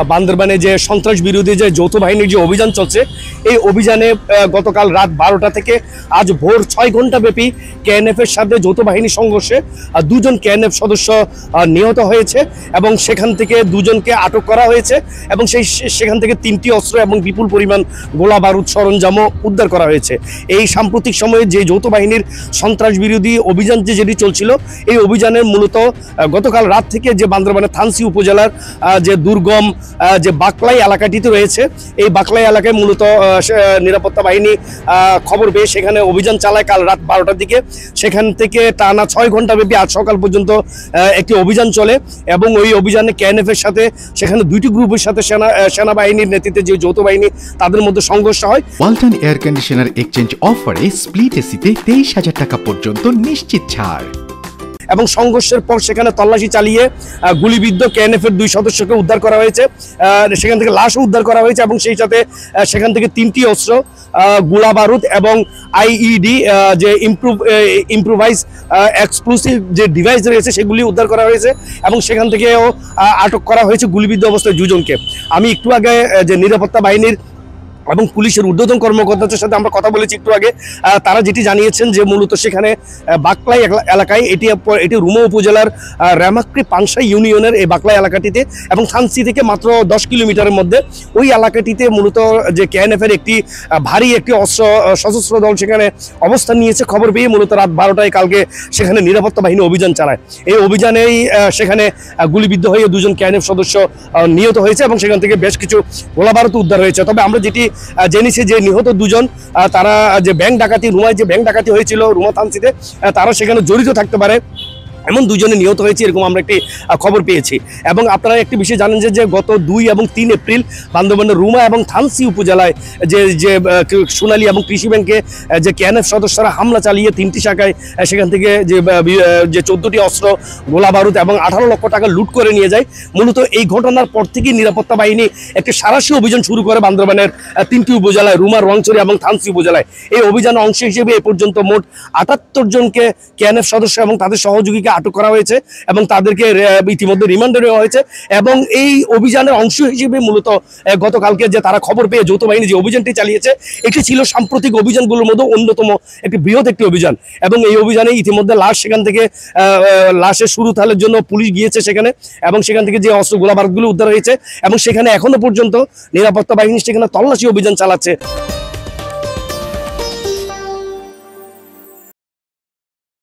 বান্দরবানে যে সন্ত্রাস বিরোধী যে যৌথ বাহিনীর যে অভিযান চলছে, এই অভিযানে গতকাল রাত 12টা থেকে আজ ভোর 6 ঘন্টা ব্যাপী কেএনএফের সাথে যৌথ বাহিনীর সংঘর্ষে 2জন কেএনএফ সদস্য নিহত হয়েছে এবং সেখান থেকে 2জনকে আটক করা হয়েছে এবং সেখান থেকে 3টি অস্ত্র এবং বিপুল পরিমাণ গোলা বারুদ সরঞ্জামও উদ্ধার করা হয়েছে। এই সাম্প্রতিক সময়ে যে যৌথ বাহিনীর সন্ত্রাস বিরোধী অভিযান যেটি চলছিল, এই অভিযানের মূলত গতকাল রাত থেকে যে বান্দরবানের থানচি উপজেলার যে দুর্গম যে বাকলাই এলাকাটিতে রয়েছে, এই বাকলাই এলাকায় মূলত নিরাপত্তা বাহিনী খবর পেয়ে সেখানে অভিযান চালায় কাল রাত 12টার দিকে। সেখান থেকে টানা 6 ঘন্টা ব্যাপী আজ সকাল পর্যন্ত একটি অভিযান চলে এবং ওই অভিযানে কেএনএফের সাথে সেখানে 2টি গ্রুপের সাথে সেনাবাহিনীর নেতৃত্বে যে যৌথ বাহিনী তাদের মধ্যে সংঘর্ষ হয়। ওয়ালটন এয়ার কন্ডিশনার এক্সচেঞ্জ অফারে স্প্লিট এসিতে 23,000 টাকা পর্যন্ত নিশ্চিত ছাড়। এবং সংঘর্ষের পর সেখানে তল্লাশি চালিয়ে গুলিবিদ্ধ কেএনএফের 2 সদস্যকে উদ্ধার করা হয়েছে, সেখান থেকে লাশও উদ্ধার করা হয়েছে এবং সেই সাথে সেখান থেকে 3টি অস্ত্র, গোলা বারুদ এবং আইইডি যে ইম্প্রোভাইজ এক্সপ্লোসিভ যে ডিভাইস রয়েছে সেগুলি উদ্ধার করা হয়েছে এবং সেখান থেকেও আটক করা হয়েছে গুলিবিদ্ধ অবস্থায় 2জনকে। আমি একটু আগে যে নিরাপত্তা বাহিনীর এবং পুলিশের ঊর্ধ্বতন কর্মকর্তাদের সাথে আমরা কথা বলেছি একটু আগে, তারা যেটি জানিয়েছেন যে মূলত সেখানে বাকলাই এলাকায় এটি রুমা উপজেলার রামাক্রি পাংশা ইউনিয়নের এই বাকলাই এলাকাটিতে এবং থানচি থেকে মাত্র 10 কিলোমিটারের মধ্যে ওই এলাকাটিতে মূলত যে কেএনএফের একটি ভারী একটি সশস্ত্র দল সেখানে অবস্থান নিয়েছে। খবর পেয়ে মূলত রাত 12টায় কালকে সেখানে নিরাপত্তা বাহিনী অভিযান চালায়। এই অভিযানেই সেখানে গুলিবিদ্ধ হয়ে 2জন কেএনএফ সদস্য নিহত হয়েছে এবং সেখান থেকে বেশ কিছু গোলাবারুদ উদ্ধার হয়েছে। তবে আমরা যেটি জেনেছি যে নিহত 2জন তারা যে ব্যাংক ডাকাতি, রুমায় যে ব্যাংক ডাকাতি হয়েছিল রুমা থানচিতে, তারা সেখানে জড়িত থাকতে পারে এমন 2জনে নিহত হয়েছে এরকম আমরা একটি খবর পেয়েছি। এবং আপনারা একটি বিষয় জানেন যে গত 2 এবং 3 এপ্রিল বান্দরবানের রুমা এবং থানচি উপজেলায় যে সোনালী এবং কৃষি ব্যাংকে যে কেএনএফ সদস্যরা হামলা চালিয়ে 3টি শাখায় সেখান থেকে যে 14টি অস্ত্র, গোলা বারুদ এবং 18 লক্ষ টাকা লুট করে নিয়ে যায়। মূলত এই ঘটনার পর থেকেই নিরাপত্তা বাহিনী একটি সাঁড়াশি অভিযান শুরু করে বান্দরবানের 3টি উপজেলায়, রুমা, রোয়াংছড়ি এবং থানচি উপজেলায়। এই অভিযানের অংশ হিসেবে এ পর্যন্ত মোট 78 জনকে কেএনএফ সদস্য এবং তাদের সহযোগীকে আটক করা হয়েছে এবং তাদেরকে ইতিমধ্যে রিমান্ডে নেওয়া হয়েছে। এবং এই অভিযানের অংশ হিসেবে মূলত গতকালকে যে তারা খবর পেয়ে যৌথ বাহিনী যে অভিযানটি চালিয়েছে, এটি ছিল সাম্প্রতিক অভিযানগুলোর মধ্যে অন্যতম একটি বৃহৎ একটি অভিযান। এবং এই অভিযানে ইতিমধ্যে সেখান থেকে লাশের সুরতালের জন্য পুলিশ গিয়েছে সেখানে এবং সেখান থেকে যে অস্ত্র গোলা বারুদগুলো উদ্ধার হয়েছে এবং সেখানে এখনো পর্যন্ত নিরাপত্তা বাহিনী সেখানে তল্লাশি অভিযান চালাচ্ছে।